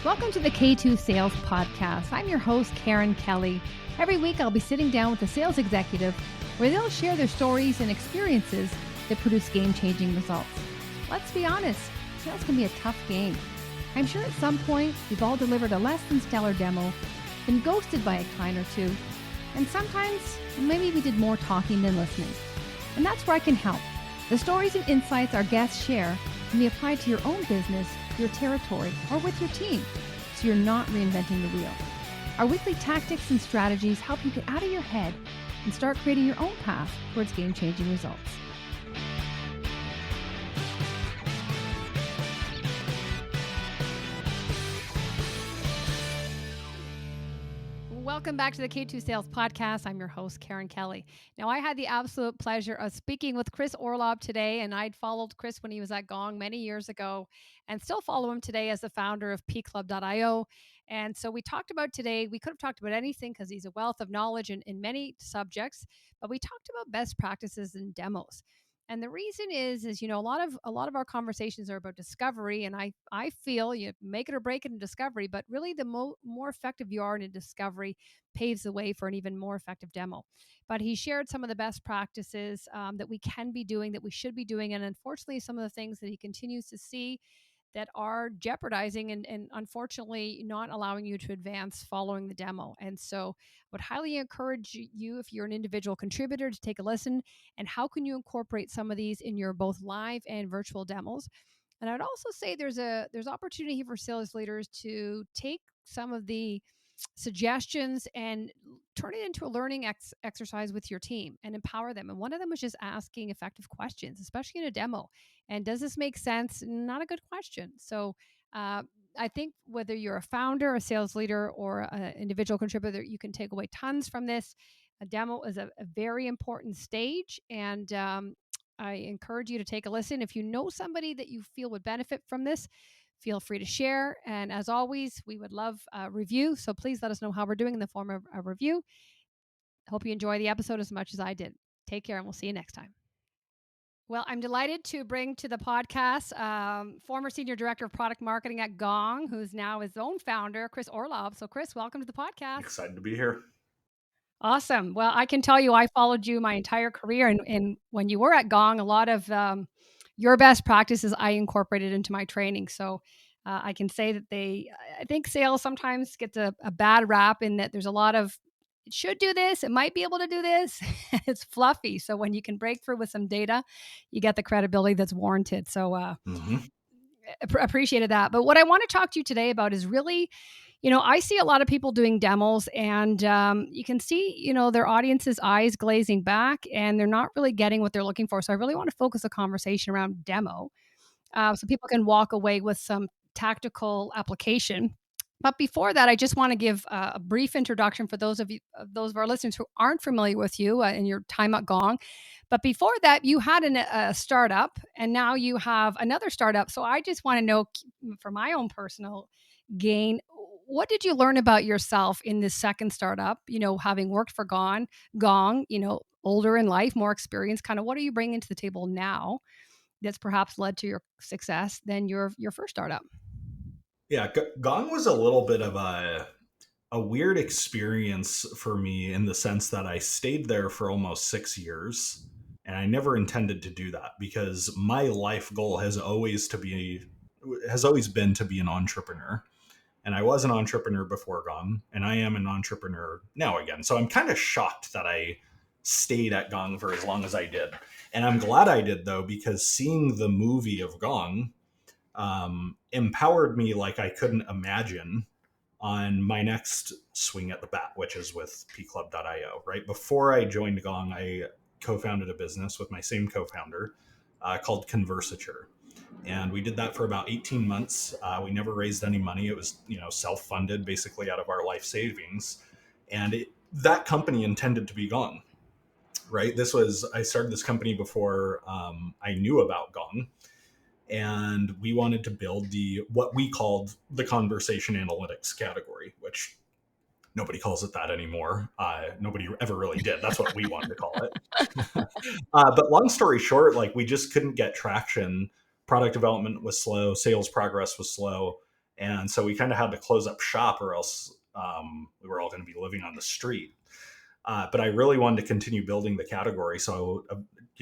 Welcome to the K2 Sales Podcast. I'm your host, Karen Kelly. Every week, I'll be sitting down with a sales executive where they'll share their stories and experiences that produce game-changing results. Let's be honest, sales can be a tough game. I'm sure at some point, we've all delivered a less than stellar demo, been ghosted by a client or two, and sometimes maybe we did more talking than listening. And that's where I can help. The stories and insights our guests share can be applied to your own business, your territory, or with your team, so you're not reinventing the wheel. Our weekly tactics and strategies help you get out of your head and start creating your own path towards game-changing results. Welcome back to the K2 Sales Podcast. I'm your host, Karen Kelly. Now, I had the absolute pleasure of speaking with Chris Orlob today, and I'd followed Chris when he was at Gong many years ago and still follow him today as the founder of pclub.io. And so we talked about today, we could have talked about anything because he's a wealth of knowledge in many subjects, but we talked about best practices and demos. And the reason is a lot of our conversations are about discovery, and I feel you make it or break it in discovery, but really the more effective you are in a discovery paves the way for an even more effective demo. But he shared some of the best practices that we can be doing, that we should be doing, and unfortunately some of the things that he continues to see that are jeopardizing and unfortunately not allowing you to advance following the demo. And so I would highly encourage you, if you're an individual contributor, to take a listen. And how can you incorporate some of these in your both live and virtual demos? And I'd also say there's opportunity for sales leaders to take some of the suggestions and turn it into a learning exercise with your team and empower them. And one of them was just asking effective questions, especially in a demo. And does this make sense? Not a good question. So I think whether you're a founder, a sales leader, or an individual contributor, you can take away tons from this. A demo is a very important stage, and I encourage you to take a listen. If you know somebody that you feel would benefit from this, feel free to share. And as always, we would love a review. So please let us know how we're doing in the form of a review. I hope you enjoy the episode as much as I did. Take care, and we'll see you next time. Well, I'm delighted to bring to the podcast former Senior Director of Product Marketing at Gong, who's now his own founder, Chris Orlob. So Chris, welcome to the podcast. Excited to be here. Awesome. Well, I can tell you I followed you my entire career. And when you were at Gong, a lot of your best practices I incorporated into my training. So I can say that I think sales sometimes gets a bad rap in that there's a lot of, it should do this, it might be able to do this. It's fluffy. So when you can break through with some data, you get the credibility that's warranted. So appreciated that. But what I want to talk to you today about is really, I see a lot of people doing demos, and you can see, their audience's eyes glazing back, and they're not really getting what they're looking for. So I really want to focus a conversation around demo, so people can walk away with some tactical application. But before that, I just want to give a brief introduction for those of our listeners who aren't familiar with you in your time at Gong. But before that, you had a startup, and now you have another startup. So I just want to know, for my own personal gain, what did you learn about yourself in this second startup? Having worked for Gong, older in life, more experience, kind of what are you bringing to the table now that's perhaps led to your success than your first startup? Yeah, Gong was a little bit of a weird experience for me in the sense that I stayed there for almost 6 years, and I never intended to do that because my life goal has always been to be an entrepreneur. And I was an entrepreneur before Gong, and I am an entrepreneur now again. So I'm kind of shocked that I stayed at Gong for as long as I did. And I'm glad I did, though, because seeing the movie of Gong empowered me like I couldn't imagine on my next swing at the bat, which is with pclub.io. Right before I joined Gong, I co-founded a business with my same co-founder called Conversature. And we did that for about 18 months. We never raised any money. It was, self-funded basically out of our life savings. And that company intended to be Gong, right? I started this company before I knew about Gong. And we wanted to build what we called the conversation analytics category, which nobody calls it that anymore. Nobody ever really did. That's what we wanted to call it. But long story short, we just couldn't get traction. Product development was slow. Sales progress was slow. And so we kind of had to close up shop, or else we were all going to be living on the street. But I really wanted to continue building the category. So,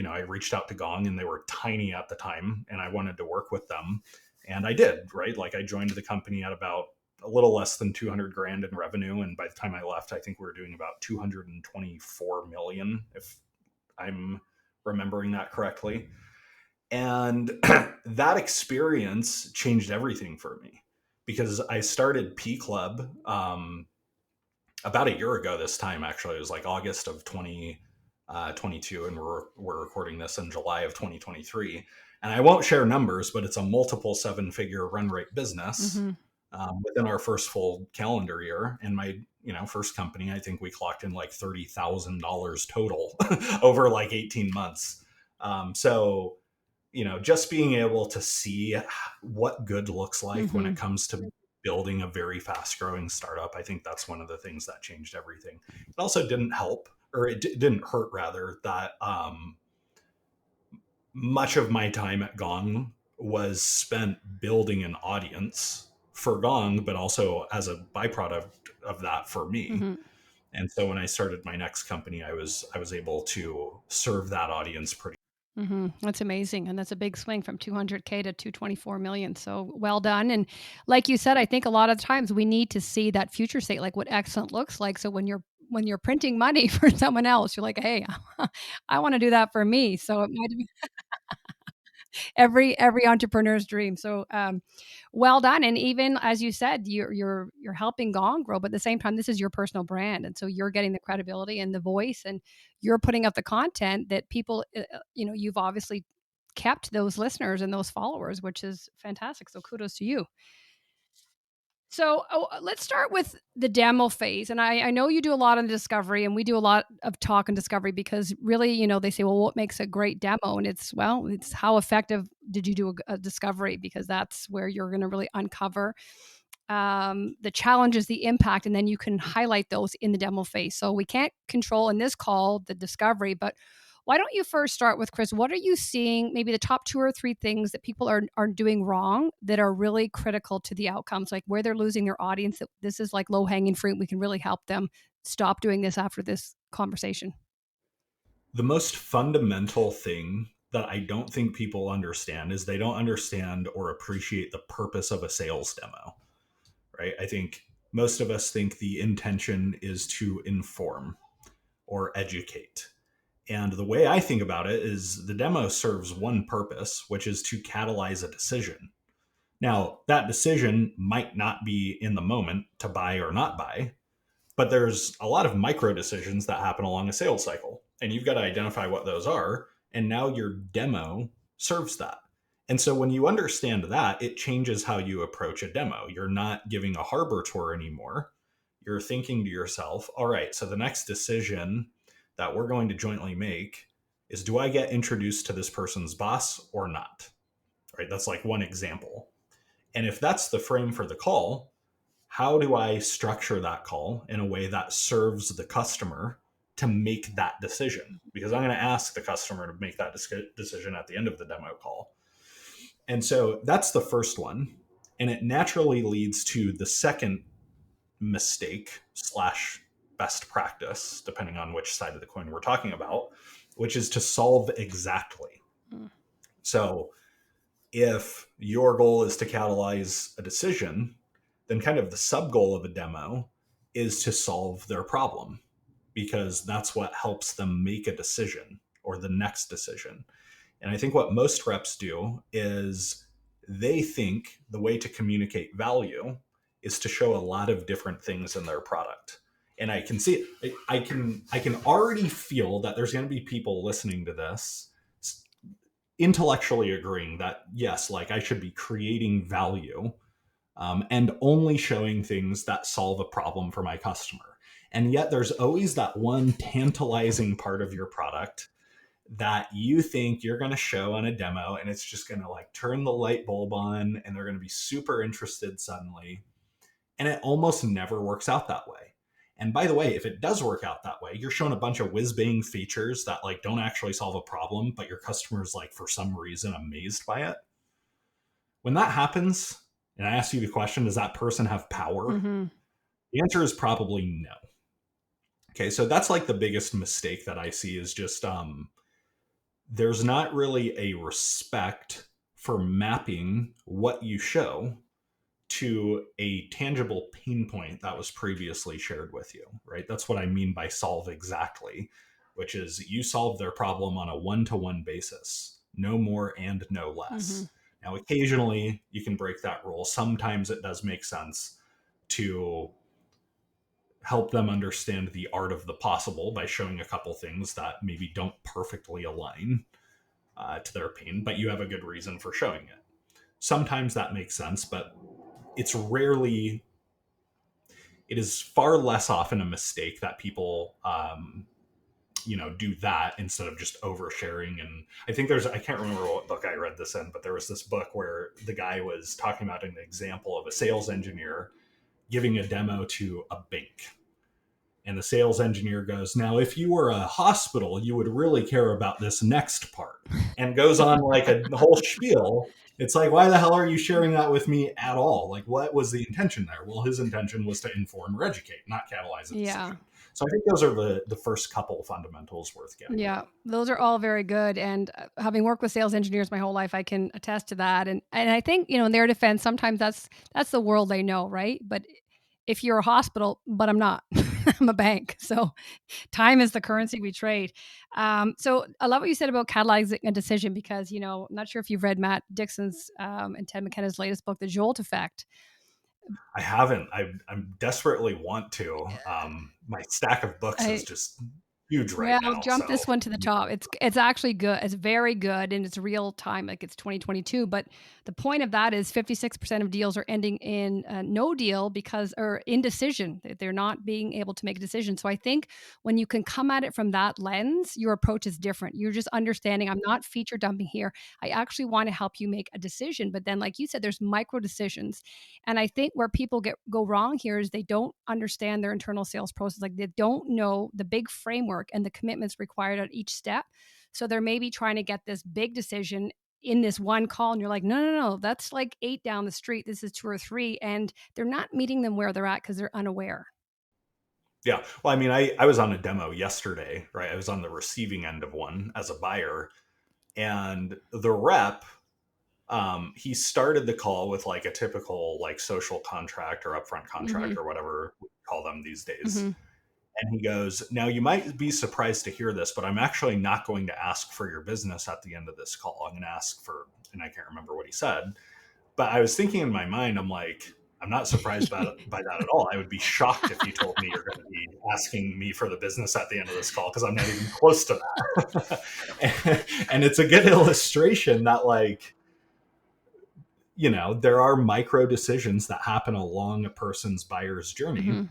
I reached out to Gong, and they were tiny at the time, and I wanted to work with them. And I did, right? Like, I joined the company at about a little less than 200 grand in revenue. And by the time I left, I think we were doing about 224 million, if I'm remembering that correctly. And that experience changed everything for me, because I started P Club about a year ago this time. Actually, it was like August of 2022, and we're recording this in July of 2023. And I won't share numbers, but it's a multiple 7-figure run rate business within our first full calendar year. And my first company, I think we clocked in like $30,000 total over like 18 months. So just being able to see what good looks like when it comes to building a very fast growing startup, I think that's one of the things that changed everything. It also didn't help, or it didn't hurt rather, that much of my time at Gong was spent building an audience for Gong, but also as a byproduct of that for me. And so when I started my next company, I was able to serve that audience pretty. That's amazing. And that's a big swing from 200K to 224 million. So well done. And like you said, I think a lot of times we need to see that future state, like what excellent looks like. So when you're printing money for someone else, you're like, hey, I want to do that for me. So it might be every entrepreneur's dream. So well done. And even as you said, you're helping Gong grow, but at the same time, this is your personal brand, and so you're getting the credibility and the voice, and you're putting up the content that people, you've obviously kept those listeners and those followers, which is fantastic. So kudos to you. So let's start with the demo phase. And I know you do a lot on discovery, and we do a lot of talk and discovery, because really, they say, well, what makes a great demo? And it's how effective did you do a discovery? Because that's where you're going to really uncover the challenges, the impact, and then you can highlight those in the demo phase. So we can't control in this call the discovery, but why don't you first start with, Chris, what are you seeing, maybe the top 2 or 3 things that people are doing wrong that are really critical to the outcomes, like where they're losing their audience, that this is like low-hanging fruit, we can really help them stop doing this after this conversation? The most fundamental thing that I don't think people understand is they don't understand or appreciate the purpose of a sales demo, right? I think most of us think the intention is to inform or educate. And the way I think about it is the demo serves one purpose, which is to catalyze a decision. Now, that decision might not be in the moment to buy or not buy, but there's a lot of micro decisions that happen along a sales cycle, and you've got to identify what those are. And now your demo serves that. And so when you understand that, it changes how you approach a demo. You're not giving a harbor tour anymore. You're thinking to yourself, all right, so the next decision that we're going to jointly make is, do I get introduced to this person's boss or not? Right? That's like one example. And if that's the frame for the call, how do I structure that call in a way that serves the customer to make that decision? Because I'm going to ask the customer to make that decision at the end of the demo call. And so that's the first one. And it naturally leads to the second mistake / best practice, depending on which side of the coin we're talking about, which is to solve exactly. So if your goal is to catalyze a decision, then kind of the sub goal of a demo is to solve their problem, because that's what helps them make a decision or the next decision. And I think what most reps do is they think the way to communicate value is to show a lot of different things in their product. And I can see it. I can already feel that there's going to be people listening to this intellectually agreeing that, yes, like I should be creating value and only showing things that solve a problem for my customer. And yet there's always that one tantalizing part of your product that you think you're going to show on a demo, and it's just going to like turn the light bulb on, and they're going to be super interested suddenly. And it almost never works out that way. And by the way, if it does work out that way, you're showing a bunch of whiz-bang features that like don't actually solve a problem, but your customer's like for some reason amazed by it. When that happens, and I ask you the question, does that person have power? Mm-hmm. The answer is probably no. Okay, so that's like the biggest mistake that I see is just there's not really a respect for mapping what you show to a tangible pain point that was previously shared with you, right? That's what I mean by solve exactly, which is you solve their problem on a one-to-one basis, no more and no Mm-hmm. less. Now, occasionally you can break that rule. Sometimes it does make sense to help them understand the art of the possible by showing a couple things that maybe don't perfectly align to their pain, but you have a good reason for showing it. Sometimes that makes sense, but it's rarely, it is far less often a mistake that people, do that instead of just oversharing. And I think I can't remember what book I read this in, but there was this book where the guy was talking about an example of a sales engineer giving a demo to a bank. And the sales engineer goes, now, if you were a hospital, you would really care about this next part, and goes on like a whole spiel. It's like, why the hell are you sharing that with me at all? Like, what was the intention there? Well, his intention was to inform or educate, not catalyze a Yeah. decision. So I think those are the first couple of fundamentals worth getting Yeah, right. those are all very good. And having worked with sales engineers my whole life, I can attest to that. And I think, in their defense, sometimes that's the world they know, right? But if you're a hospital, but I'm not, I'm a bank. So time is the currency we trade. So I love what you said about catalyzing a decision because, I'm not sure if you've read Matt Dixon's and Ted McKenna's latest book, The Jolt Effect. I haven't. I'm desperately want to. My stack of books is I, just huge right Well, now. jump So this one to the top. It's actually good. It's very good and it's real time, like it's 2022. But the point of that is 56% of deals are ending in no deal because or indecision. They're not being able to make a decision. So I think when you can come at it from that lens, your approach is different. You're just understanding I'm not feature dumping here. I actually want to help you make a decision. But then, like you said, there's micro decisions. And I think where people go wrong here is they don't understand their internal sales process. Like they don't know the big framework and the commitments required at each step. So they're maybe trying to get this big decision in this one call. And you're like, no, no, no, that's like 8 down the street. This is 2 or 3. And they're not meeting them where they're at because they're unaware. yeah. Well, I mean, I was on a demo yesterday, right? I was on the receiving end of one as a buyer, and the rep, he started the call with like a typical like social contract or upfront Mm-hmm. contract or whatever we call them these days. Mm-hmm. And he goes, now you might be surprised to hear this, but I'm actually not going to ask for your business at the end of this call. I'm going to ask for, and I can't remember what he said, but I was thinking in my mind, I'm like, I'm not surprised by that at all. I would be shocked if you told me you're going to be asking me for the business at the end of this call because I'm not even close to that. And it's a good illustration that, like, there are micro decisions that happen along a person's buyer's journey. Mm-hmm.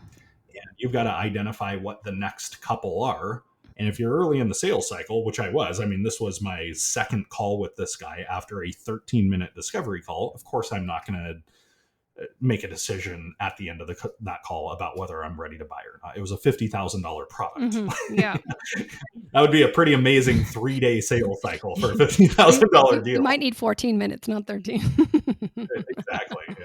And you've got to identify what the next couple are. And if you're early in the sales cycle, which I was, I mean, this was my second call with this guy after a 13-minute discovery call. Of course, I'm not going to make a decision at the end of that call about whether I'm ready to buy or not. It was a $50,000 product. Mm-hmm. Yeah. That would be a pretty amazing 3-day sales cycle for a you, $50,000 you deal. might need 14 minutes, not 13. Exactly.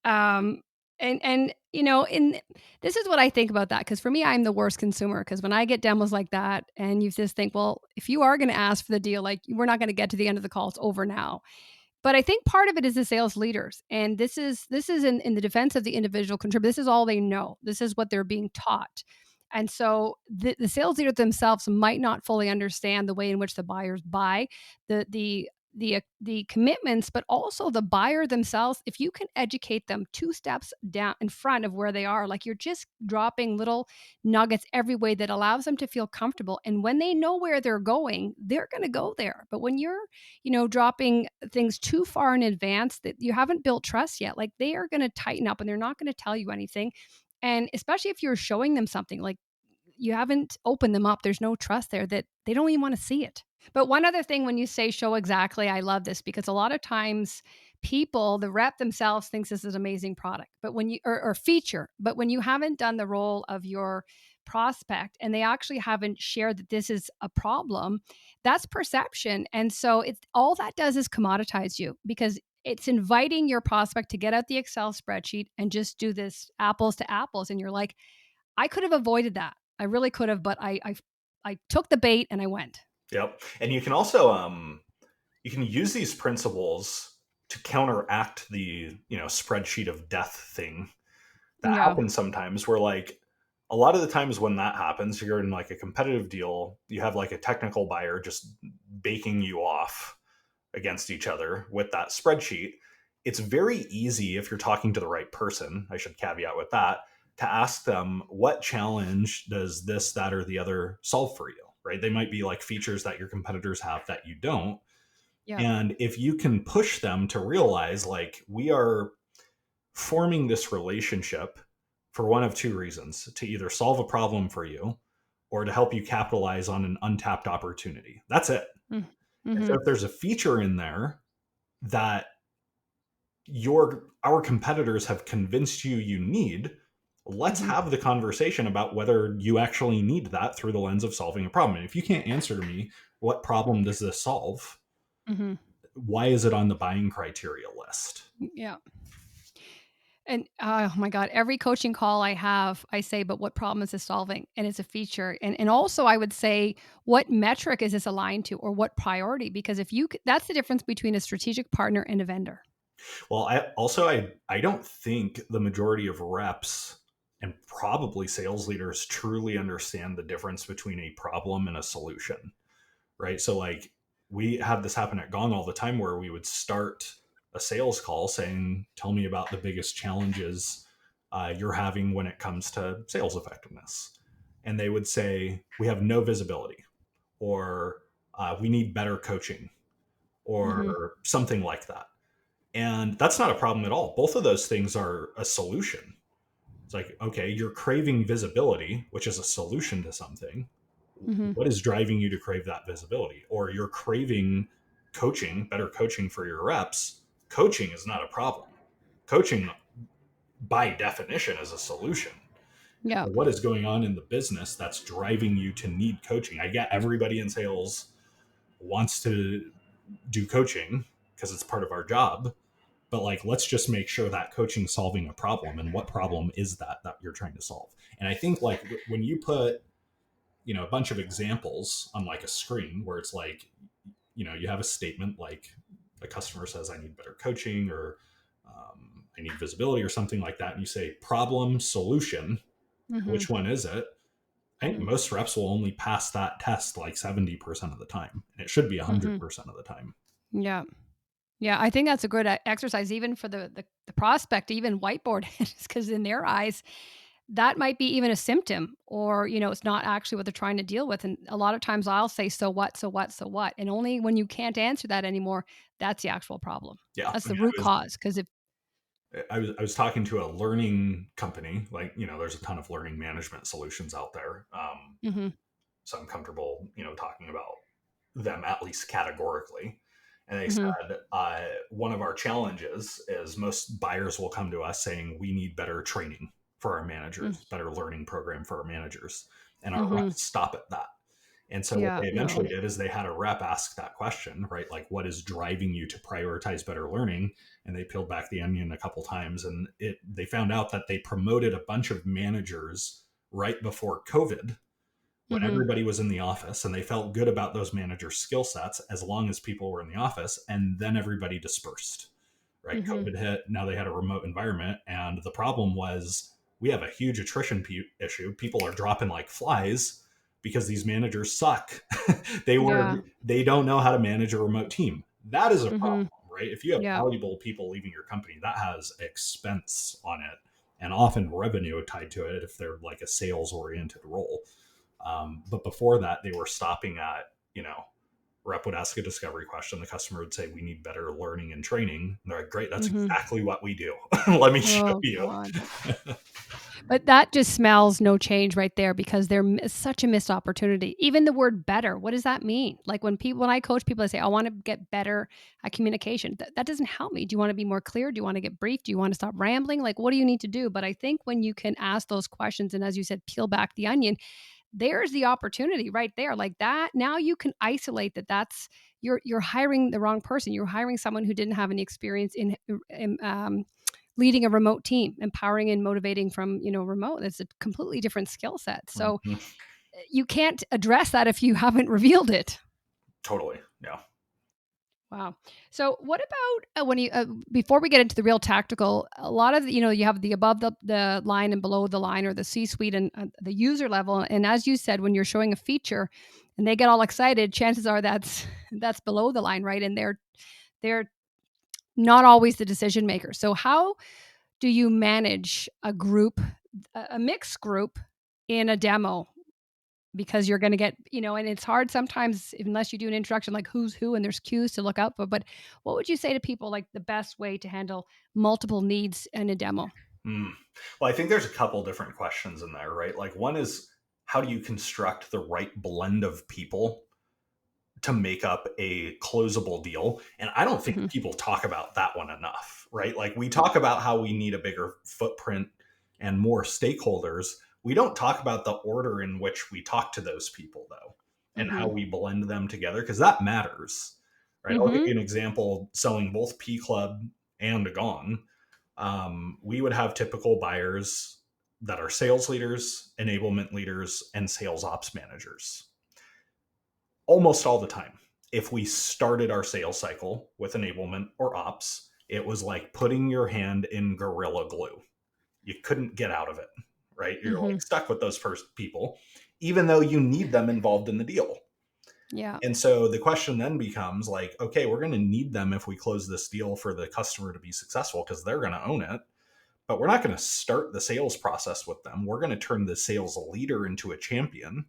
Yeah. um and in this is what I think about that because for me I'm the worst consumer because when I get demos like that and you just think, well, if you are going to ask for the deal, like we're not going to get to the end of the call, it's over now. But I think part of it is the sales leaders, and this is in the defense of the individual contributor. This is all they know. This is what they're being taught. And so the sales leader themselves might not fully understand the way in which the buyers buy the commitments, but also the buyer themselves. If you can educate them 2 steps down in front of where they are, like you're just dropping little nuggets every way that allows them to feel comfortable. And when they know where they're going, they're going to go there. But when you're, dropping things too far in advance that you haven't built trust yet, like they are going to tighten up and they're not going to tell you anything. And especially if you're showing them something like you haven't opened them up, there's no trust there that they don't even want to see it. But one other thing when you say show exactly, I love this because a lot of times people, the rep themselves thinks this is an amazing product, but when you or feature, but when you haven't done the role of your prospect and they actually haven't shared that this is a problem, that's perception. And so it's all that does is commoditize you because It's inviting your prospect to get out the Excel spreadsheet and just do this apples to apples. And you're like, I could have avoided that. I really could have, but I took the bait and I went. Yep. And you can also you can use these principles to counteract the, spreadsheet of death thing that Yeah. happens sometimes, where like a lot of the times when that happens, you're in like a competitive deal, you have like a technical buyer just baking you off against each other with that spreadsheet. It's very easy, if you're talking to the right person, I should caveat with that, to ask them, what challenge does this, that, or the other solve for you, right? They might be like features that your competitors have that you don't. Yeah. And if you can push them to realize, like, we are forming this relationship for one of two reasons: to either solve a problem for you or to help you capitalize on an untapped opportunity. That's it. And so Mm-hmm. if there's a feature in there that our competitors have convinced you need, let's Mm-hmm. have the conversation about whether you actually need that through the lens of solving a problem. And if you can't answer to me, what problem does this solve? Mm-hmm. Why is it on the buying criteria list? Yeah. And oh my God, every coaching call I have, I say, but what problem is this solving? And it's a feature. And also I would say, what metric is this aligned to, or what priority? Because that's the difference between a strategic partner and a vendor. Well, I don't think the majority of reps and probably sales leaders truly understand the difference between a problem and a solution, right? So like, we have this happen at Gong all the time, where we would start a sales call saying, "Tell me about the biggest challenges you're having when it comes to sales effectiveness," and they would say, "We have no visibility," or "We need better coaching," Mm-hmm. or something like that. And that's not a problem at all. Both of those things are a solution. It's like, okay, you're craving visibility, which is a solution to something. Mm-hmm. What is driving you to crave that visibility? Or you're craving coaching, better coaching for your reps. Coaching is not a problem. Coaching, by definition, is a solution. Yeah. What is going on in the business that's driving you to need coaching? I get everybody in sales wants to do coaching because it's part of our job, but like, let's just make sure that coaching solving a problem, and what problem is that you're trying to solve. And I think like when you put, a bunch of examples on like a screen, where it's like, you have a statement like, a customer says, "I need better coaching," or "I need visibility," or something like that, and you say problem, solution, Mm-hmm. which one is it? I think most reps will only pass that test like 70% of the time, and it should be Mm-hmm. 100% of the time. Yeah. Yeah, I think that's a good exercise, even for the prospect, to even whiteboard it, because in their eyes, that might be even a symptom, or it's not actually what they're trying to deal with. And a lot of times, I'll say, "So what? So what? So what?" And only when you can't answer that anymore, that's the actual problem. Yeah. That's I the mean, root cause. Because if I was talking to a learning company. Like, there's a ton of learning management solutions out there. hmm So I'm comfortable, talking about them, at least categorically. And they hmm said, one of our challenges is most buyers will come to us saying, "We need better training for our managers, better learning program for our managers." And our hmm reps stop at that. And so what yeah, they no, eventually did is they had a rep ask that question, right? Like, what is driving you to prioritize better learning? And they peeled back the onion a couple times, and they found out that they promoted a bunch of managers right before COVID, when hmm everybody was in the office, and they felt good about those managers' skill sets as long as people were in the office, and then everybody dispersed. Right? hmm COVID hit. Now they had a remote environment, and the problem was, we have a huge attrition issue. People are dropping like flies because these managers suck. yeah, They don't know how to manage a remote team. That is a hmm problem, right? If you have yeah, valuable people leaving your company, that has expense on it, and often revenue tied to it if they're like a sales oriented role. But before that, they were stopping at, rep would ask a discovery question. The customer would say, "We need better learning and training." And they're like, "Great, that's hmm exactly what we do." Let me show oh you. God. But that just smells no change right there, because it's such a missed opportunity. Even the word better, what does that mean? Like when I coach people, I say, "I want to get better at communication." That doesn't help me. Do you want to be more clear? Do you want to get brief? Do you want to stop rambling? Like, what do you need to do? But I think when you can ask those questions, and as you said, peel back the onion, there's the opportunity right there, like that. Now you can isolate that's you're hiring the wrong person. You're hiring someone who didn't have any experience in leading a remote team, empowering and motivating from remote. It's a completely different skill set. So Mm-hmm. you can't address that if you haven't revealed it. Totally. Yeah. Wow. So what about when you before we get into the real tactical, a lot of you have the above the line and below the line, or the C-suite and the user level. And as you said, when you're showing a feature and they get all excited, chances are that's below the line, right? And they're not always the decision maker. So how do you manage a group, a mixed group in a demo? Because you're going to get, and it's hard sometimes unless you do an introduction, like who's who, and there's cues to look out for. But what would you say to people, like the best way to handle multiple needs in a demo? Well, I think there's a couple different questions in there, right? Like one is, how do you construct the right blend of people to make up a closable deal? And I don't think Mm-hmm. people talk about that one enough, right? Like we talk about how we need a bigger footprint and more stakeholders. We don't talk about the order in which we talk to those people, though, and how Mm-hmm. we blend them together, because that matters, right? I'll give Mm-hmm. you an example. Selling both P Club and Gong, we would have typical buyers that are sales leaders, enablement leaders, and sales ops managers almost all the time. If we started our sales cycle with enablement or ops, it was like putting your hand in Gorilla Glue. You couldn't get out of it, right? You're Mm-hmm. like stuck with those first people, even though you need them involved in the deal. Yeah. And so the question then becomes like, okay, we're going to need them if we close this deal for the customer to be successful, because they're going to own it. But we're not going to start the sales process with them. We're going to turn the sales leader into a champion.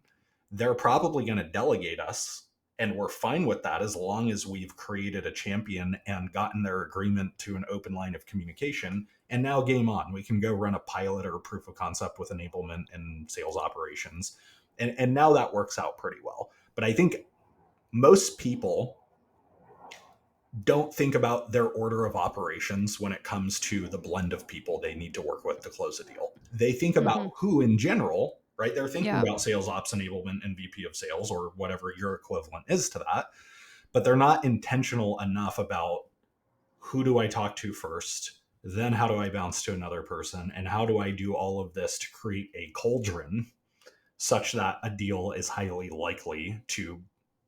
They're probably going to delegate us, and we're fine with that as long as we've created a champion and gotten their agreement to an open line of communication. And now game on. We can go run a pilot or a proof of concept with enablement and sales operations. And now that works out pretty well. But I think most people don't think about their order of operations when it comes to the blend of people they need to work with to close a deal. They think Mm-hmm. about who in general, right? They're thinking Yeah. about sales ops enablement and VP of sales or whatever your equivalent is to that, but they're not intentional enough about who do I talk to first? Then how do I bounce to another person? And how do I do all of this to create a cauldron such that a deal is highly likely to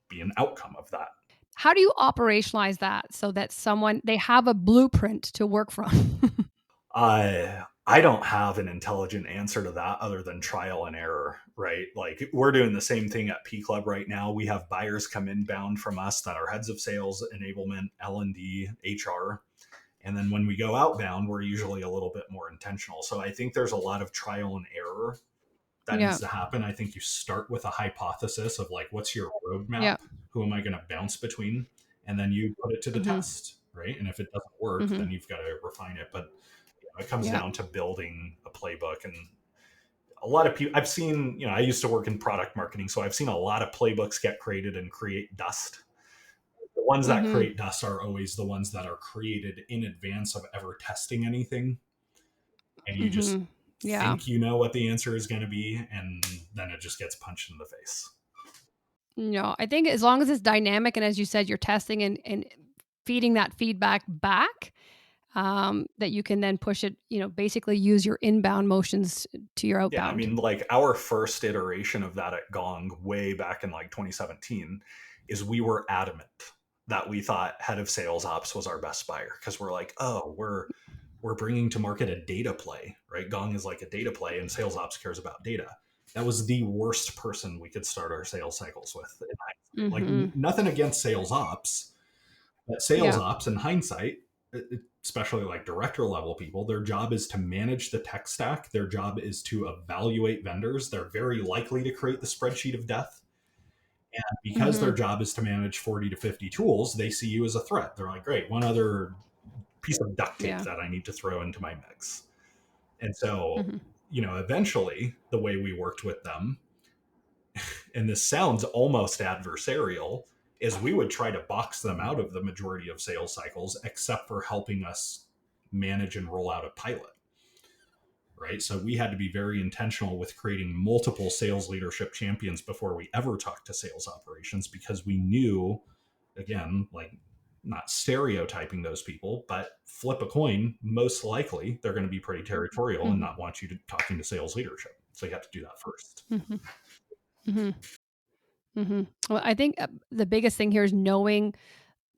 be an outcome of that? How do you operationalize that so that they have a blueprint to work from? I don't have an intelligent answer to that other than trial and error, right? Like we're doing the same thing at P Club right now. We have buyers come inbound from us that are heads of sales, enablement, L&D, HR. And then when we go outbound, we're usually a little bit more intentional. So I think there's a lot of trial and error that Yeah. needs to happen. I think you start with a hypothesis of like, what's your roadmap? Yeah. Who am I going to bounce between? And then you put it to the Mm-hmm. test, right? And if it doesn't work, Mm-hmm. then you've got to refine it. But it comes Yeah. down to building a playbook. And a lot of people I've seen, I used to work in product marketing, so I've seen a lot of playbooks get created and create dust. The ones that Mm-hmm. create dust are always the ones that are created in advance of ever testing anything. And you just Mm-hmm. Yeah. think you know what the answer is going to be, and then it just gets punched in the face. No, I think as long as it's dynamic and as you said, you're testing and feeding that feedback back, that you can then push it, basically use your inbound motions to your Yeah, I outbound. mean, like our first iteration of that at Gong way back in like 2017 is we were adamant that we thought head of sales ops was our best buyer, because we're like, oh, we're bringing to market a data play, right? Gong is like a data play, and sales ops cares about data. That was the worst person we could start our sales cycles with. Like Mm-hmm. nothing against sales ops, but sales Yeah. ops in hindsight, especially like director level people, their job is to manage the tech stack. Their job is to evaluate vendors. They're very likely to create the spreadsheet of death. And because Mm-hmm. their job is to manage 40 to 50 tools, they see you as a threat. They're like, great, one other piece of duct tape Yeah. that I need to throw into my mix. And so, Mm-hmm. eventually the way we worked with them, and this sounds almost adversarial, is we would try to box them out of the majority of sales cycles except for helping us manage and roll out a pilot. right? So we had to be very intentional with creating multiple sales leadership champions before we ever talked to sales operations, because we knew, again, like, not stereotyping those people, but flip a coin, most likely they're going to be pretty territorial and Mhm. not want you to talking to sales leadership. So you have to do that first. Mhm. Mhm. Mhm. Well, I think the biggest thing here is knowing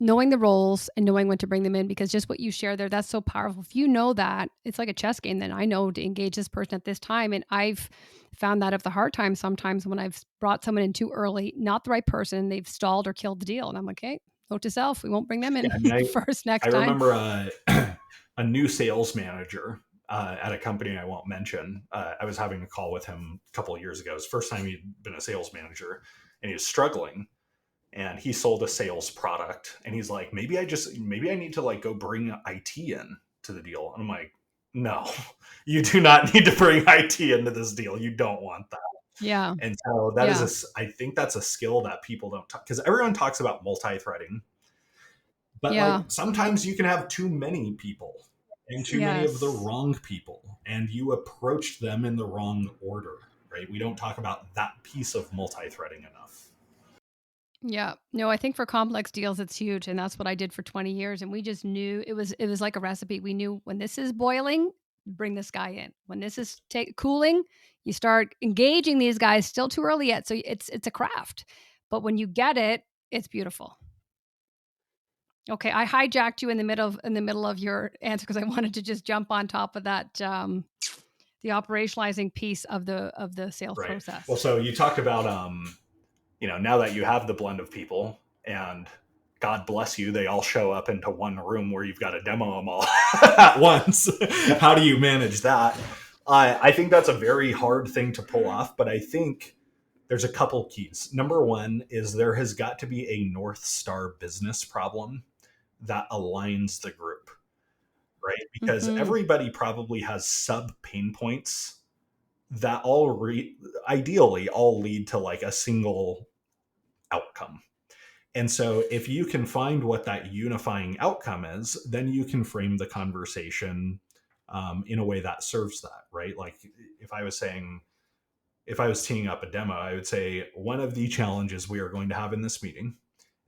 the roles and knowing when to bring them in, because just what you share there, that's so powerful. If you know that, it's like a chess game, then I know to engage this person at this time. And I've found that of the hard times sometimes when I've brought someone in too early, not the right person, they've stalled or killed the deal. And I'm like, hey, note to self, we won't bring them Yeah, in I mean, first I next time. remember a new sales manager at a company I won't mention. I was having a call with him a couple of years ago. It was the first time he'd been a sales manager, and he was struggling. And he sold a sales product, and he's like, maybe I need to like go bring IT in to the deal. And I'm like, no, you do not need to bring IT into this deal. You don't want that. Yeah. And so that Yeah. is I think that's a skill that people don't talk, because everyone talks about multi-threading, but Yeah. like sometimes you can have too many people and too many of the Yes. wrong people, and you approached them in the wrong order, right? We don't talk about that piece of multi-threading enough. Yeah. No, I think for complex deals it's huge, and that's what I did for 20 years, and we just knew it was like a recipe. We knew when this is boiling, bring this guy in. When this is cooling, you start engaging these guys. Still too early yet, so it's a craft. But when you get it, it's beautiful. Okay, I hijacked you in the middle of your answer because I wanted to just jump on top of that the operationalizing piece of the sales Right. Well, process. so you talked about now that you have the blend of people, and God bless you, they all show up into one room where you've got to demo them all at once. How do you manage that? I think that's a very hard thing to pull off, but I think there's a couple keys. Number one is there has got to be a North Star business problem that aligns the group, right? Because Mhm. everybody probably has sub pain points that ideally all lead to like a single outcome. And so if you can find what that unifying outcome is, then you can frame the conversation in a way that serves that, right? Like if I was saying, if I was teeing up a demo, I would say one of the challenges we are going to have in this meeting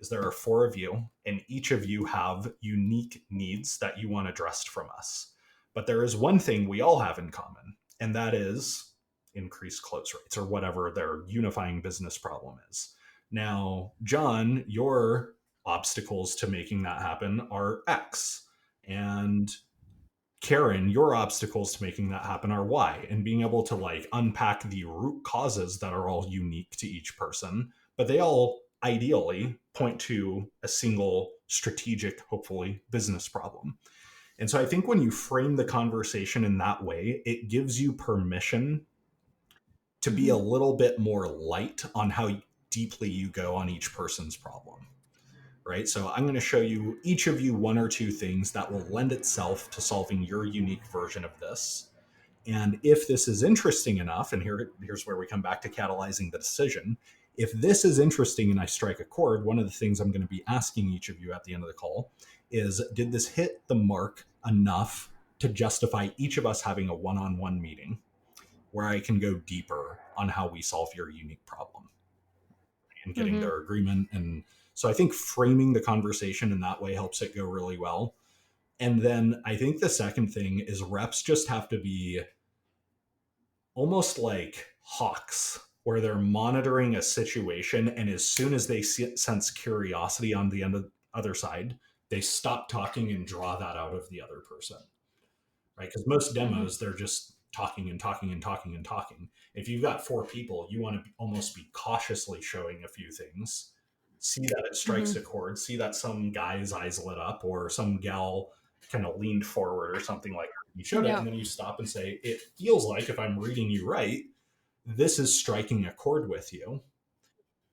is there are four of you, and each of you have unique needs that you want addressed from us. But there is one thing we all have in common, and that is increased close rates, or whatever their unifying business problem is. Now, John, your obstacles to making that happen are X. And Karen, your obstacles to making that happen are why, and being able to like unpack the root causes that are all unique to each person, but they all ideally point to a single strategic, hopefully, business problem. And so I think when you frame the conversation in that way, it gives you permission to be a Mhm. little bit more light on how deeply you go on each person's problem, right? So I'm going to show you each of you one or two things that will lend itself to solving your unique version of this. And if this is interesting enough, and here's where we come back to catalyzing the decision. If this is interesting and I strike a chord, one of the things I'm going to be asking each of you at the end of the call is, did this hit the mark enough to justify each of us having a one-on-one meeting where I can go deeper on how we solve your unique problem and getting Mhm. their agreement? And so I think framing the conversation in that way helps it go really well. And then I think the second thing is reps just have to be almost like hawks, where they're monitoring a situation, and as soon as they sense curiosity on the other side, they stop talking and draw that out of the other person, right? Because most Mhm. demos, they're just talking and talking and talking and talking. If you've got four people, you want to almost be cautiously showing a few things, see that it strikes Mhm. a chord, see that some guy's eyes lit up or some gal kind of leaned forward or something like that. You showed it, Yeah. and then you stop and say, it feels like, if I'm reading you right, this is striking a chord with you.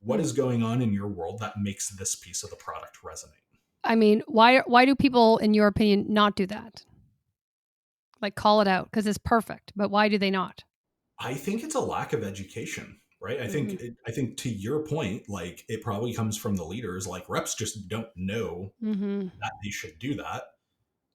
What Mm. is going on in your world that makes this piece of the product resonate? I mean, why do people, in your opinion, not do that? Like, call it out because it's perfect, but why do they not? I think it's a lack of education, right? Mhm. I think to your point, like it probably comes from the leaders. Like reps just don't know Mhm. that they should do that,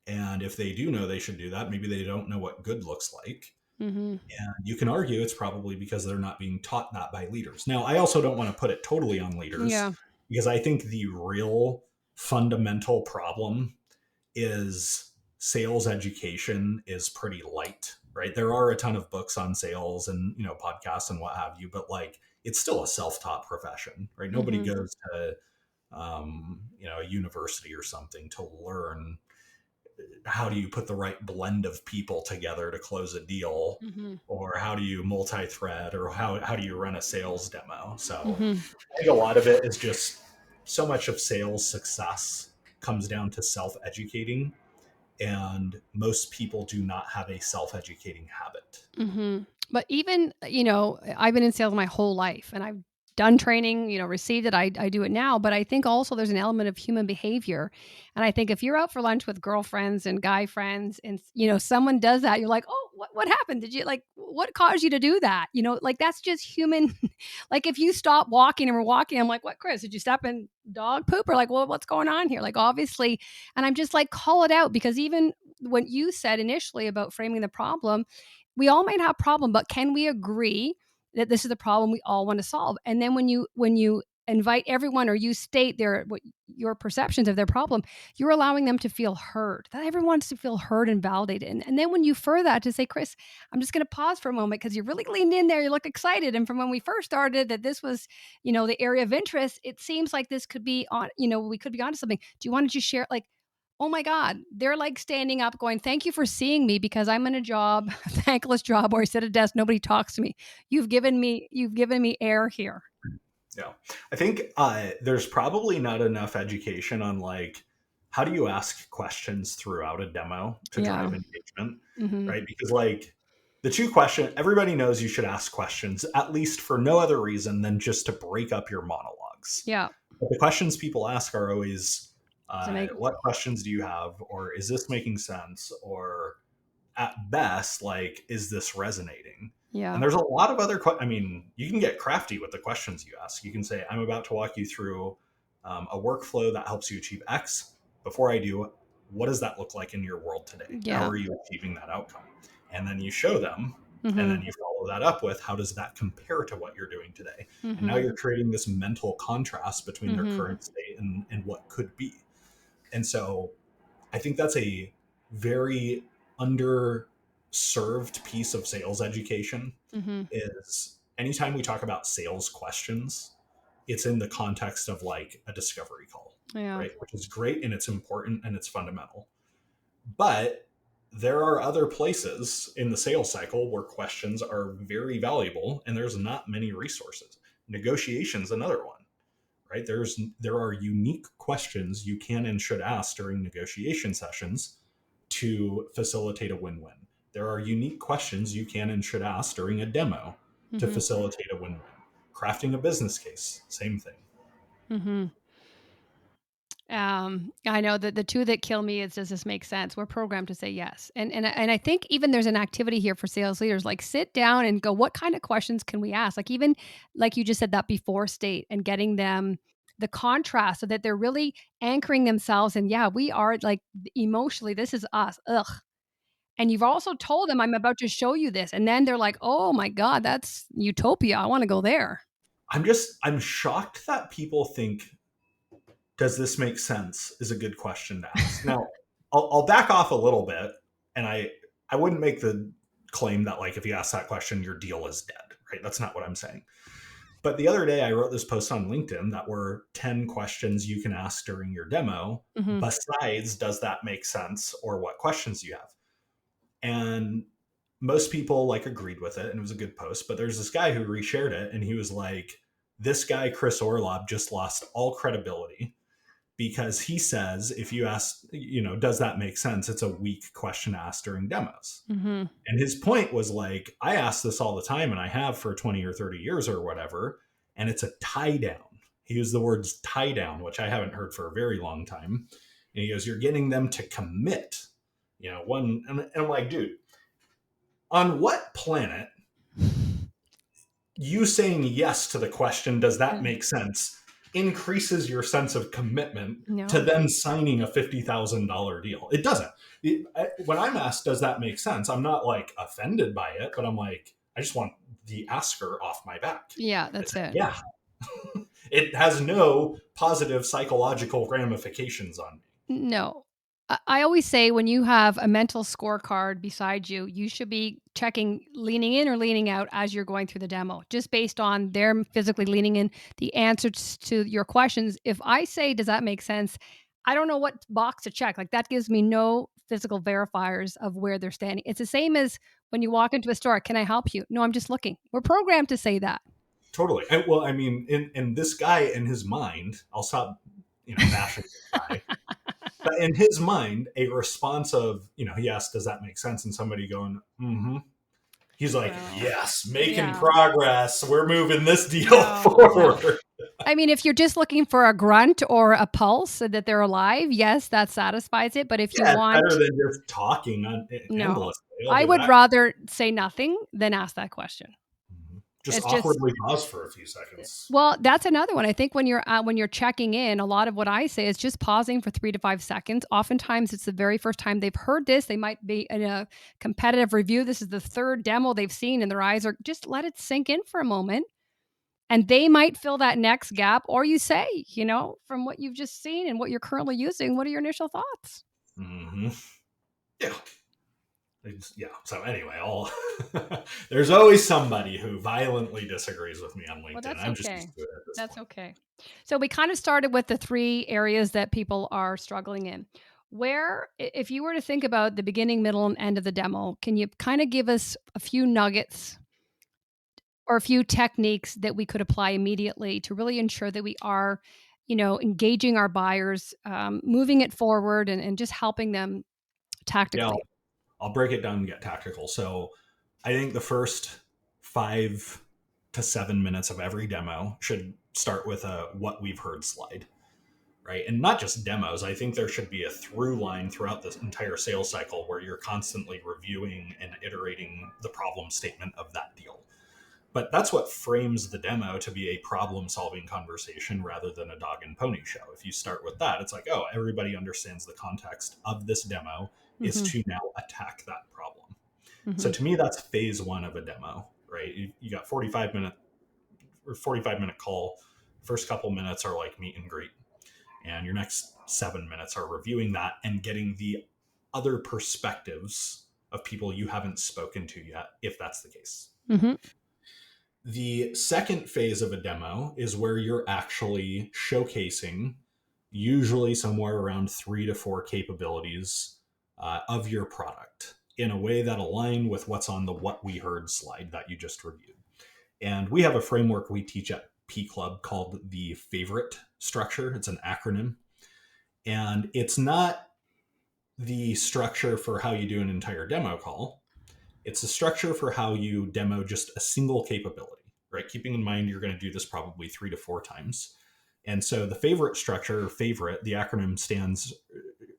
and if they do know they should do that, maybe they don't know what good looks like. Mm-hmm. And you can argue it's probably because they're not being taught that by leaders. Now, I also don't want to put it totally on leaders, Yeah. because I think the real fundamental problem is sales education is pretty light, right? There are a ton of books on sales and, podcasts and what have you, but like it's still a self-taught profession, right? Nobody Mm-hmm. goes to a university or something to learn how do you put the right blend of people together to close a deal, Mm-hmm. or how do you multi-thread, or how do you run a sales demo. So Mm-hmm. I think a lot of it is just so much of sales success comes down to self-educating, and most people do not have a self-educating habit. Mm-hmm. But even, I've been in sales my whole life and I've done training, received it. I do it now. But I think also there's an element of human behavior. And I think if you're out for lunch with girlfriends and guy friends and, someone does that, you're like, oh, what happened? Did you like, what caused you to do that? Like that's just human. Like if you stop walking and we're walking, I'm like, what, Chris, did you step in dog poop? Or like, well, what's going on here? Like, obviously. And I'm just like, call it out, because even when you said initially about framing the problem, we all might have a problem, but can we agree that this is the problem we all want to solve? And then when you invite everyone, or you state your perceptions of their problem, you're allowing them to feel heard. That everyone wants to feel heard and validated. And then when you further that to say, Chris, I'm just going to pause for a moment because you really leaned in there. You look excited. And from when we first started that this was, the area of interest, it seems like this could be on, we could be onto something. Do you want to just share like, oh my God, they're like standing up going, thank you for seeing me, because I'm in a job, a thankless job where I sit at a desk, nobody talks to me. You've given me air here. Yeah. I think there's probably not enough education on like, how do you ask questions throughout a demo to Yeah. drive engagement, Mm-hmm. right? Because like the two question, everybody knows you should ask questions, at least for no other reason than just to break up your monologues. Yeah. But the questions people ask are always, To make, what questions do you have? Or is this making sense? Or at best, like, is this resonating? yeah. And there's a lot of other, I mean, you can get crafty with the questions you ask. You can say, I'm about to walk you through a workflow that helps you achieve X. Before I do, what does that look like in your world today? How Yeah. are you achieving that outcome? And then you show them, and Mm-hmm. then you follow that up with, how does that compare to what you're doing today? And now Mm-hmm. you're creating this mental contrast between their Mm-hmm. current state and what could be. And so I think that's a very underserved piece of sales education. Mm-hmm. Is anytime we talk about sales questions, it's in the context of like a discovery call, Yeah. right? Which is great and it's important and it's fundamental. But there are other places in the sales cycle where questions are very valuable and there's not many resources. Negotiation's another one, right? There are unique questions you can and should ask during negotiation sessions to facilitate a win-win. There are unique questions you can and should ask during a demo to Mm-hmm. facilitate a win-win. Crafting a business case, same thing. Mm-hmm. I know that the two that kill me is, does this make sense? We're programmed to say yes. And I think even there's an activity here for sales leaders, like sit down and go, what kind of questions can we ask? Like even like you just said, that before state, and getting them the contrast so that they're really anchoring themselves. And yeah, we are like emotionally, this is us. Ugh. And you've also told them, I'm about to show you this. And then they're like, oh my God, that's utopia. I want to go there. I'm shocked that people think, does this make sense, is a good question to ask. Now, I'll back off a little bit, and I wouldn't make the claim that like if you ask that question, your deal is dead, right? That's not what I'm saying. But the other day, I wrote this post on LinkedIn that were 10 questions you can ask during your demo, Mm-hmm. besides, does that make sense, or what questions do you have? And most people like agreed with it, and it was a good post. But there's this guy who reshared it, and he was like, this guy, Chris Orlob, just lost all credibility because he says, if you ask, does that make sense? It's a weak question to ask during demos. Mm-hmm. And his point was like, I ask this all the time and I have for 20 or 30 years or whatever. And it's a tie down. He used the words tie down, which I haven't heard for a very long time. And he goes, you're getting them to commit, and I'm like, dude, on what planet you saying yes to the question, does that make sense, increases your sense of commitment to No. then signing a $50,000 deal. It doesn't. When I'm asked, does that make sense? I'm not like offended by it, but I'm like, I just want the asker off my back. Yeah, that's it. Yeah. It has no positive psychological ramifications on me. No. I always say when you have a mental scorecard beside you, you should be checking leaning in or leaning out as you're going through the demo, just based on their physically leaning in, the answers to your questions. If I say, does that make sense? I don't know what box to check. Like that gives me no physical verifiers of where they're standing. It's the same as when you walk into a store, can I help you? No, I'm just looking. We're programmed to say that. Totally. Well, I mean, in this guy, in his mind, I'll stop, bashing this guy. But in his mind, a response of, he asked, does that make sense? And somebody going, mm-hmm. He's like, Well, yes, making yeah. progress. We're moving this deal No, no. forward. I mean, if you're just looking for a grunt or a pulse so that they're alive, yes, that satisfies it. But if you Yeah, it's better want, than just talking no, endlessly. I'll I do would that. rather say nothing than ask that question. Just It's just, awkwardly pause for a few seconds. well, that's another one. I think when you're checking in, a lot of what I say is just pausing for 3 to 5 seconds. Oftentimes, it's the very first time they've heard this. They might be in a competitive review. This is the third demo they've seen, and their eyes are just let it sink in for a moment. And they might fill that next gap, or you say, from what you've just seen and what you're currently using, what are your initial thoughts? Mm-hmm. Yeah. Yeah. So anyway, there's always somebody who violently disagrees with me on Well, LinkedIn. that's I'm just used okay. to it at this That's point. okay. So we kind of started with the 3 areas that people are struggling in. Where, if you were to think about the beginning, middle, and end of the demo, can you kind of give us a few nuggets or a few techniques that we could apply immediately to really ensure that we are, engaging our buyers, moving it forward, and just helping them Yeah, tactically? I'll break it down and get tactical. So I think the first 5 to 7 minutes of every demo should start with a what we've heard slide, right? And not just demos. I think there should be a through line throughout this entire sales cycle where you're constantly reviewing and iterating the problem statement of that deal. But that's what frames the demo to be a problem solving conversation rather than a dog and pony show. If you start with that, it's like, oh, everybody understands the context of this demo is Mm-hmm. to now attack that problem. So Mm-hmm. to me, that's phase one of a demo, right? You got 45 minute call. First couple minutes are like meet and greet. And your next 7 minutes are reviewing that and getting the other perspectives of people you haven't spoken to yet, if that's the case. Mm-hmm. The second phase of a demo is where you're actually showcasing usually somewhere around 3 to 4 capabilities of your product in a way that align with what's on the what we heard slide that you just reviewed. And we have a framework we teach at P Club called the favorite structure. It's an acronym. And it's not the structure for how you do an entire demo call. It's a structure for how you demo just a single capability, right? Keeping in mind you're going to do this probably 3 to 4 times. And so the favorite structure, favorite, the acronym stands,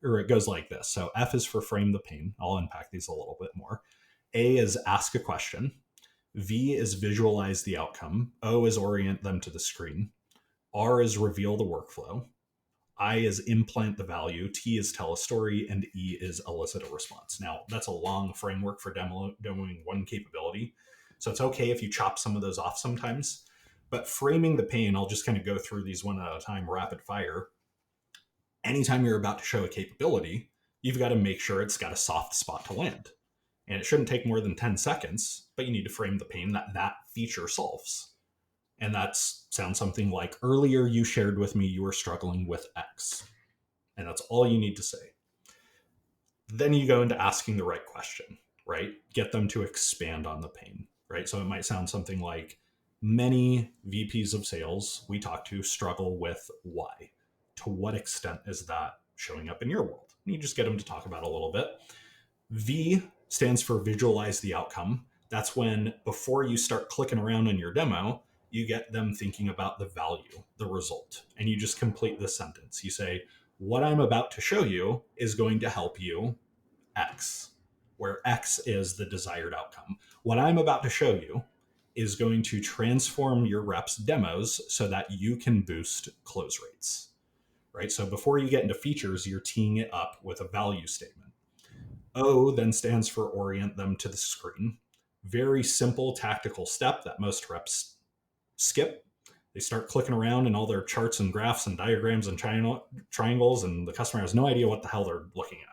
or it goes like this. So F is for frame the pain. I'll unpack these a little bit more. A is ask a question. V is visualize the outcome. O is orient them to the screen. R is reveal the workflow. I is implant the value, T is tell a story, and E is elicit a response. Now, that's a long framework for demoing one capability. So it's okay if you chop some of those off sometimes. But framing the pain, I'll just kind of go through these one at a time, rapid fire. Anytime you're about to show a capability, you've got to make sure it's got a soft spot to land. And it shouldn't take more than 10 seconds, but you need to frame the pain that feature solves. And that sounds something like earlier you shared with me you were struggling with X. And that's all you need to say. Then you go into asking the right question, right? Get them to expand on the pain, right? So it might sound something like many VPs of sales we talk to struggle with Y. To what extent is that showing up in your world? And you just get them to talk about a little bit. V stands for visualize the outcome. That's when before you start clicking around in your demo, you get them thinking about the value, the result, and you just complete this sentence. You say, what I'm about to show you is going to help you X, where X is the desired outcome. What I'm about to show you is going to transform your reps' demos so that you can boost close rates, right? So before you get into features, you're teeing it up with a value statement. O then stands for orient them to the screen. Very simple tactical step that most reps skip. They start clicking around in all their charts and graphs and diagrams and triangles, and the customer has no idea what the hell they're looking at.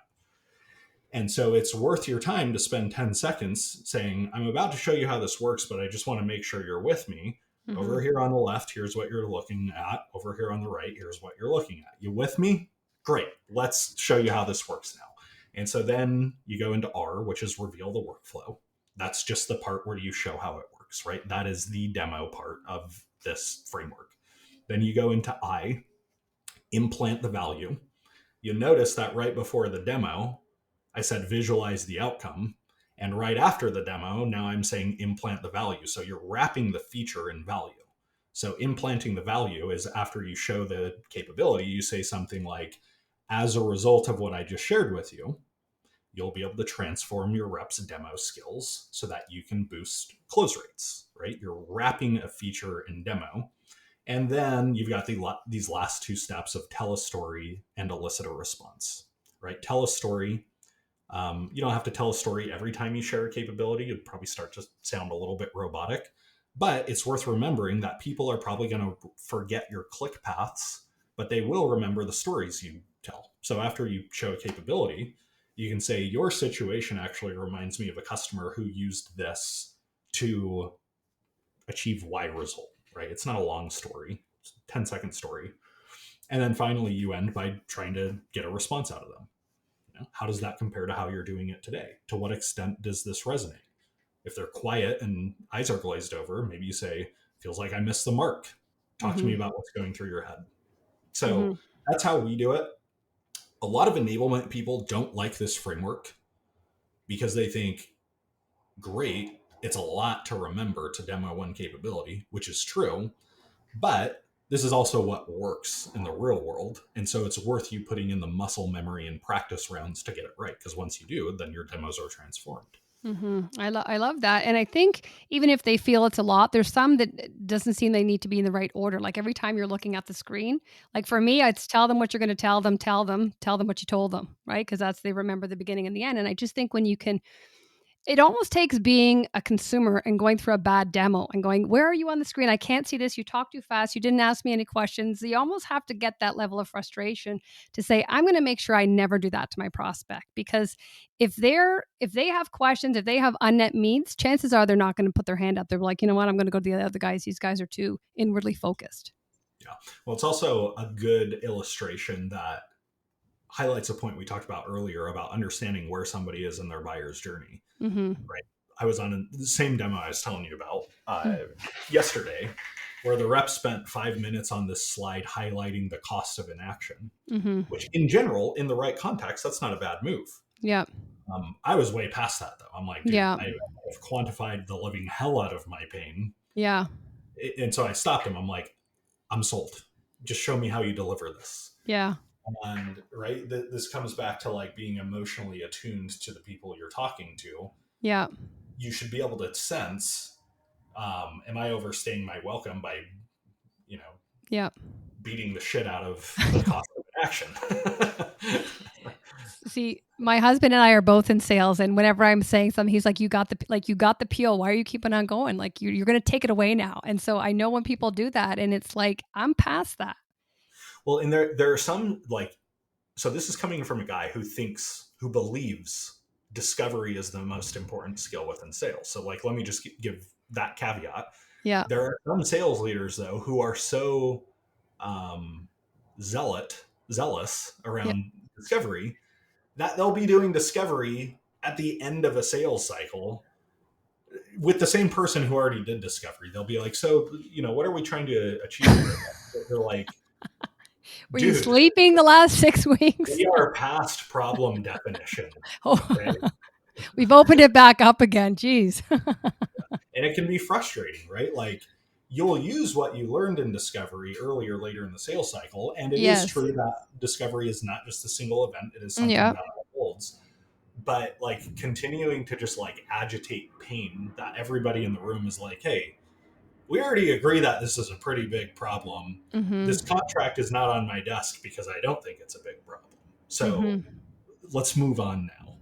And so it's worth your time to spend 10 seconds saying, I'm about to show you how this works, but I just want to make sure you're with me. Mm-hmm. Over here on the left, here's what you're looking at. Over here on the right, here's what you're looking at. You with me? Great. Let's show you how this works now. And so then you go into R, which is reveal the workflow. That's just the part where you show how it works, right? That is the demo part of this framework. Then you go into I, implant the value. You notice that right before the demo, I said visualize the outcome. And right after the demo, now I'm saying implant the value. So you're wrapping the feature in value. So implanting the value is after you show the capability, you say something like, as a result of what I just shared with you, you'll be able to transform your reps' demo skills so that you can boost close rates, right? You're wrapping a feature in demo. And then you've got these last two steps of tell a story and elicit a response, right? Tell a story. You don't have to tell a story every time you share a capability. It'd probably start to sound a little bit robotic, but it's worth remembering that people are probably going to forget your click paths, but they will remember the stories you tell. So after you show a capability, you can say your situation actually reminds me of a customer who used this to achieve Y result, right? It's not a long story. It's a 10-second story. And then finally you end by trying to get a response out of them. How does that compare to how you're doing it today? To what extent does this resonate? If they're quiet and eyes are glazed over, maybe you say, feels like I missed the mark. Talk to me about what's going through your head. So that's how we do it. A lot of enablement people don't like this framework because they think, great, it's a lot to remember to demo one capability, which is true, but this is also what works in the real world. And so it's worth you putting in the muscle memory and practice rounds to get it right. Because once you do, then your demos are transformed. I love that. And I think even if they feel it's a lot, there's some that doesn't seem they need to be in the right order. Like every time you're looking at the screen, like for me, it's tell them what you're going to tell them what you told them, right? Because they remember the beginning and the end. And I just think when you can, it almost takes being a consumer and going through a bad demo and going, where are you on the screen? I can't see this. You talk too fast. You didn't ask me any questions. You almost have to get that level of frustration to say, I'm going to make sure I never do that to my prospect. Because if they have questions, if they have unmet needs, chances are they're not going to put their hand up. They're like, you know what? I'm going to go to the other guys. These guys are too inwardly focused. Yeah. Well, it's also a good illustration that highlights a point we talked about earlier about understanding where somebody is in their buyer's journey. Right. I was on the same demo I was telling you about yesterday, where the rep spent 5 minutes on this slide highlighting the cost of inaction, which in general, in the right context, that's not a bad move. Yeah. I was way past that though. I'm like, dude, I've quantified the living hell out of my pain. Yeah. And so I stopped him. I'm like, I'm sold. Just show me how you deliver this. Yeah. And right, this comes back to like being emotionally attuned to the people you're talking to. Yeah. You should be able to sense, am I overstaying my welcome by, beating the shit out of the cost of action? See, my husband and I are both in sales, and whenever I'm saying something, he's like, you got the peel. Why are you keeping on going? Like you're going to take it away now. And so I know when people do that, and it's like, I'm past that. Well, and there are some so this is coming from a guy who believes discovery is the most important skill within sales. So let me just give that caveat. Yeah. There are some sales leaders though, who are so zealous around discovery that they'll be doing discovery at the end of a sales cycle with the same person who already did discovery. They'll be like, so, what are we trying to achieve here? They're like, were you sleeping the last 6 weeks? We are past problem definition. Okay? We've opened it back up again. Jeez. And it can be frustrating, right? Like you'll use what you learned in discovery earlier, later in the sales cycle. And it is true that discovery is not just a single event. It is something that unfolds. but like continuing to just like agitate pain that everybody in the room is like, hey, we already agree that this is a pretty big problem. Mm-hmm. This contract is not on my desk because I don't think it's a big problem. So Mm-hmm. let's move on now.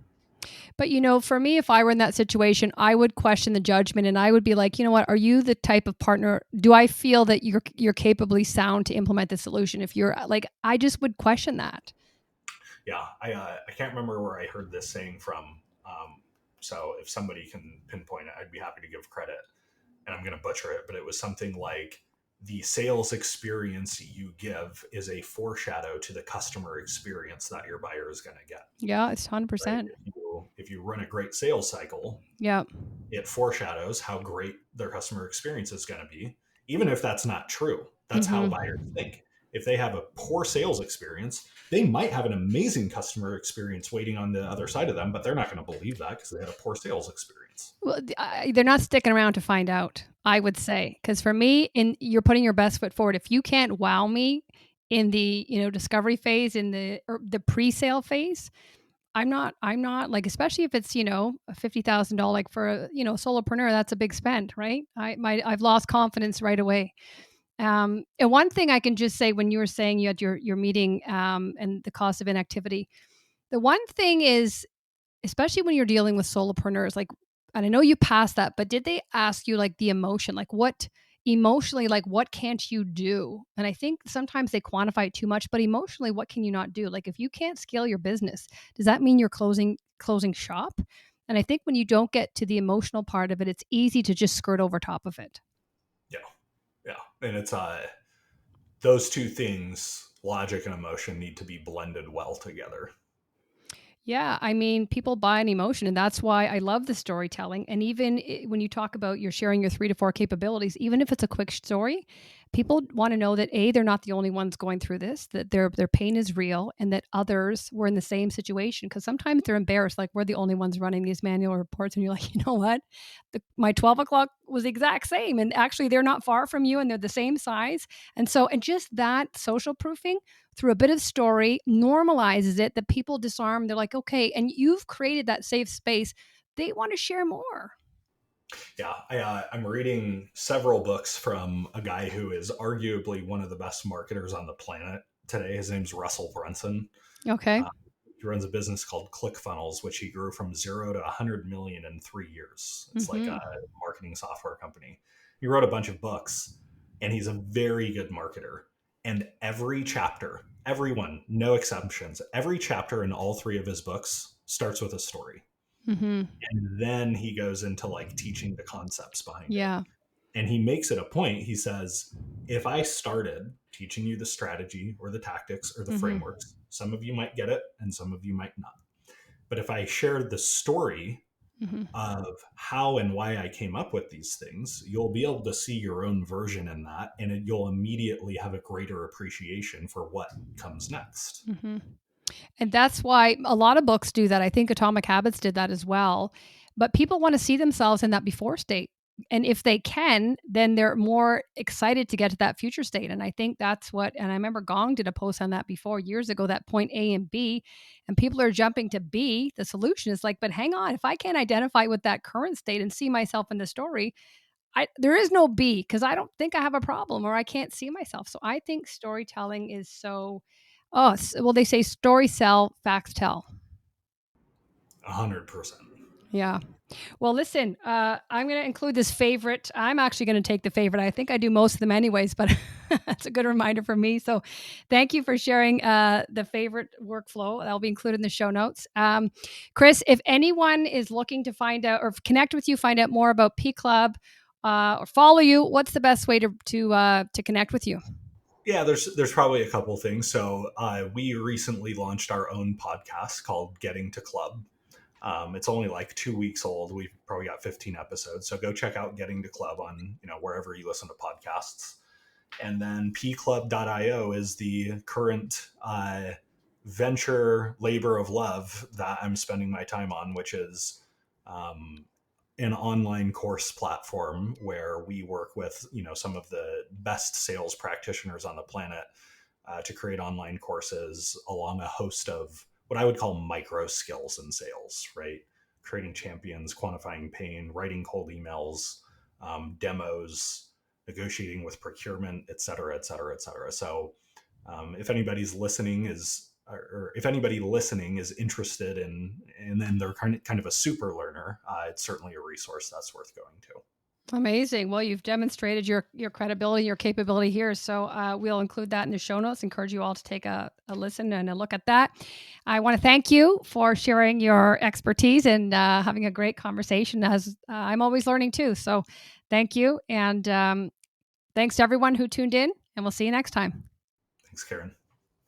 But for me, if I were in that situation, I would question the judgment, and I would be like, you know what? Are you the type of partner? Do I feel that you're capably sound to implement the solution? If you're like, I just would question that. Yeah, I can't remember where I heard this saying from. So if somebody can pinpoint it, I'd be happy to give credit. And I'm going to butcher it, but it was something like the sales experience you give is a foreshadow to the customer experience that your buyer is going to get. Yeah, it's Right? 100%. If you run a great sales cycle, Yeah. it foreshadows how great their customer experience is going to be, even if that's not true. That's how Mm-hmm. buyers think. If they have a poor sales experience, they might have an amazing customer experience waiting on the other side of them, but they're not going to believe that because they had a poor sales experience. Well, they're not sticking around to find out, I would say. Because for me, you're putting your best foot forward. If you can't wow me in the discovery phase, in the pre-sale phase, I'm not like, especially if it's a $50,000, like for a solopreneur, that's a big spend, right? I've lost confidence right away. And one thing I can just say, when you were saying you had your meeting, and the cost of inactivity, the one thing is, especially when you're dealing with solopreneurs, like, and I know you passed that, but did they ask you like the emotion, like what emotionally, like what can't you do? And I think sometimes they quantify it too much, but emotionally, what can you not do? Like if you can't scale your business, does that mean you're closing shop? And I think when you don't get to the emotional part of it, it's easy to just skirt over top of it. Yeah. Yeah. And it's those two things, logic and emotion, need to be blended well together. Yeah, I mean, people buy an emotion, and that's why I love the storytelling. And even when you talk about you're sharing your 3 to 4 capabilities, even if it's a quick story, people want to know that they're not the only ones going through this, that their pain is real, and that others were in the same situation. Because sometimes they're embarrassed, like we're the only ones running these manual reports, and you're like, you know what, my 12 o'clock was the exact same, and actually they're not far from you, and they're the same size. And just that social proofing through a bit of story normalizes it, that people disarm. They're like, okay, and you've created that safe space. They want to share more. Yeah, I'm reading several books from a guy who is arguably one of the best marketers on the planet today. His name's Russell Brunson. Okay. Uh, he runs a business called ClickFunnels, which he grew from 0 to 100 million in 3 years. It's like a Mm-hmm. marketing software company. He wrote a bunch of books, and he's a very good marketer. And every chapter, everyone, no exceptions, every chapter in all 3 of his books starts with a story. Mm-hmm. And then he goes into like teaching the concepts behind it. Yeah. And he makes it a point. He says, if I started teaching you the strategy or the tactics or the Mm-hmm. frameworks, some of you might get it and some of you might not. But if I shared the story Mm-hmm. of how and why I came up with these things, you'll be able to see your own version in that, and you'll immediately have a greater appreciation for what comes next. Mm-hmm. And that's why a lot of books do that. I think Atomic Habits did that as well. But people want to see themselves in that before state. And if they can, then they're more excited to get to that future state. And I think that's what, and I remember Gong did a post on that before years ago, that point A and B, and people are jumping to B. The solution is like, but hang on, if I can't identify with that current state and see myself in the story, there is no B, because I don't think I have a problem or I can't see myself. So I think storytelling is so, well, they say story sell, facts tell. 100%. Yeah. Well, listen, I'm going to include this favorite. I'm actually going to take the favorite. I think I do most of them anyways, but that's a good reminder for me. So thank you for sharing the favorite workflow. That'll be included in the show notes. Chris, if anyone is looking to find out or connect with you, find out more about P Club, or follow you, what's the best way to connect with you? Yeah, there's probably a couple things. So we recently launched our own podcast called Getting to Club. It's only like 2 weeks old. We've probably got 15 episodes. So go check out Getting to Club on wherever you listen to podcasts. And then pclub.io is the current venture labor of love that I'm spending my time on, which is an online course platform where we work with some of the best sales practitioners on the planet to create online courses along a host of what I would call micro skills in sales, right? Creating champions, quantifying pain, writing cold emails, demos, negotiating with procurement, et cetera, et cetera, et cetera. So if anybody's listening is, or if anybody listening is interested in, and then they're kind of a super learner, it's certainly a resource that's worth going to. Amazing. Well, you've demonstrated your credibility, your capability here. So we'll include that in the show notes. Encourage you all to take a listen and a look at that. I want to thank you for sharing your expertise and having a great conversation, as I'm always learning too. So thank you. And thanks to everyone who tuned in, and we'll see you next time. Thanks, Karen.